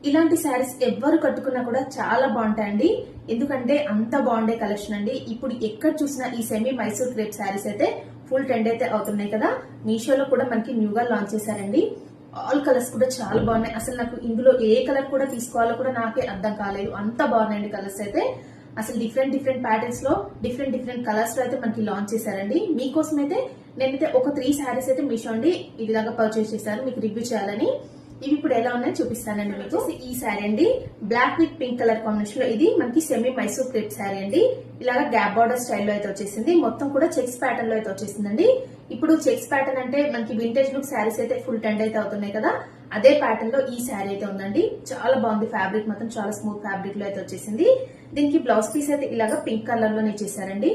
ఇలాంటి శారీస్ ఎవ్వరు కట్టుకున్నా కూడా చాలా బాగుంటాయండి. ఎందుకంటే అంత బాగుండే కలెక్షన్ అండి. ఇప్పుడు ఎక్కడ చూసినా ఈ సెమీ మైసూర్ క్రేప్ శారీస్ అయితే ఫుల్ ట్రెండ్ అయితే అవుతున్నాయి కదా. మీషోలో కూడా మనకి న్యూగా లాంచ్ చేశారండి. ఆల్ కలర్స్ కూడా చాలా బాగున్నాయి. అసలు నాకు ఇందులో ఏ కలర్ కూడా తీసుకోవాలో కూడా నాకే అర్థం కాలేదు, అంత బాగున్నాయండి కలర్స్ అయితే. అసలు డిఫరెంట్ ప్యాటర్న్స్ లో డిఫరెంట్ కలర్స్ లో అయితే మనకి లాంచ్ చేశారండి. మీకోసం అయితే నేనైతే ఒక 3 శారీస్ అయితే మీషో అండి ఇలాగా పర్చేస్ చేశాను మీకు రివ్యూ చేయాలని. ఇవి ఇప్పుడు ఎలా ఉన్నాయో చూపిస్తానండి మీకు. ఈ శారీ అండి black with pink colour combination లో, ఇది మనకి సెమీ మైసూర్ క్రేప్ శారీ అండి. ఇలాగా గ్యాప్ బార్డర్ స్టైల్లో అయితే వచ్చేసింది. మొత్తం కూడా చెక్స్ ప్యాటర్న్ లో అయితే వచ్చేసిందండి. ఇప్పుడు చెక్స్ ప్యాటర్న్ అంటే మనకి వింటేజ్ లుక్ శారీస్ అయితే ఫుల్ ట్రెండ్ అయితే అవుతున్నాయి కదా, అదే ప్యాటర్న్ లో ఈ శారీ అయితే ఉందండి. చాలా బాగుంది. ఫ్యాబ్రిక్ మాత్రం చాలా స్మూత్ ఫ్యాబ్రిక్ లో అయితే వచ్చేసింది. దీనికి బ్లౌజ్ పీస్ అయితే ఇలాగా పింక్ కలర్ లోనే చేశారండి.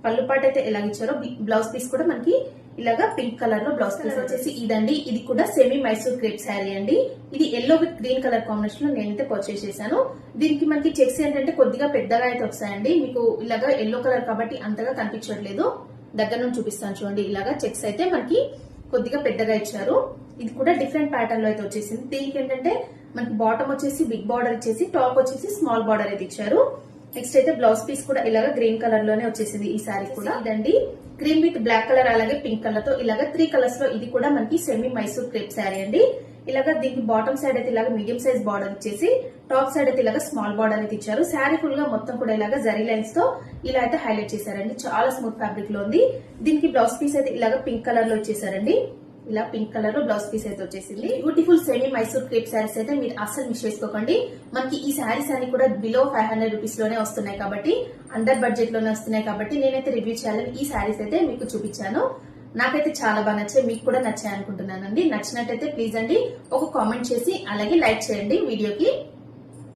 పళ్ళు పాటు అయితే ఎలా ఇచ్చారో బ్లౌజ్ పీస్ కూడా మనకి ఇలాగా పింక్ కలర్ లో బ్లౌజ్ పీస్ వచ్చేసి ఇదండి. ఇది కూడా సెమీ మైసూర్ క్రేప్ శారీ అండి. ఇది yellow with green colour combination లో నేనైతే పర్చేస్ చేశాను. దీనికి మనకి చెక్స్ ఏంటంటే కొద్దిగా పెద్దగా అయితే వస్తాయండి. మీకు ఇలాగా ఎల్లో కలర్ కాబట్టి అంతగా కనిపించట్లేదు. దగ్గర నుంచి చూపిస్తాను చూడండి. ఇలాగా చెక్స్ అయితే మనకి కొద్దిగా పెద్దగా ఇచ్చారు. ఇది కూడా డిఫరెంట్ ప్యాటర్న్ లో అయితే వచ్చేసింది. దీనికి ఏంటంటే మనకి బాటమ్ వచ్చేసి బిగ్ బార్డర్ ఇచ్చేసి టాప్ వచ్చేసి స్మాల్ బార్డర్ అయితే ఇచ్చారు. నెక్స్ట్ అయితే బ్లౌజ్ పీస్ కూడా ఇలాగా గ్రీన్ కలర్ లోనే వచ్చేసింది ఈ సారీ కూడా. ఇదండి క్రీమ్ విత్ బ్లాక్ కలర్ అలాగే పింక్ కలర్ తో ఇలాగా 3 కలర్స్ లో ఇది కూడా మనకి సెమీ మైసూర్ క్రేప్ శారీ అండి. ఇలాగా దీనికి బాటమ్ సైడ్ అయితే ఇలాగా మీడియం సైజ్ బార్డర్ ఇచ్చేసి టాప్ సైడ్ అయితే ఇలాగా స్మాల్ బార్డర్ అయితే ఇచ్చారు. శారీ ఫుల్ గా మొత్తం కూడా ఇలాగా జరీ లైన్స్ తో ఇలా అయితే హైలైట్ చేశారండి. చాలా స్మూత్ ఫ్యాబ్రిక్ లో ఉంది. దీనికి బ్లౌజ్ పీస్ అయితే ఇలాగా పింక్ కలర్ లో ఇచ్చేసారండి. ఇలా పింక్ కలర్ లో బ్లౌజ్ పీస్ అయితే వచ్చేసింది. Beautiful semi Mysore crepe saris అయితే మీరు అస్సలు మిస్ చేసుకోకండి. మనకి ఈ శారీస్ అన్ని కూడా బిలో 500 రూపీస్ లోనే వస్తున్నాయి కాబట్టి, అండర్ బడ్జెట్ లోనే వస్తున్నాయి కాబట్టి నేనైతే రివ్యూ చేయాలని ఈ శారీస్ అయితే మీకు చూపించాను. నాకైతే చాలా బాగా నచ్చాయి, మీకు కూడా నచ్చాయి అనుకుంటున్నానండి. నచ్చినట్టయితే ప్లీజ్ అండి ఒక కామెంట్ చేసి అలాగే లైక్ చేయండి వీడియోకి.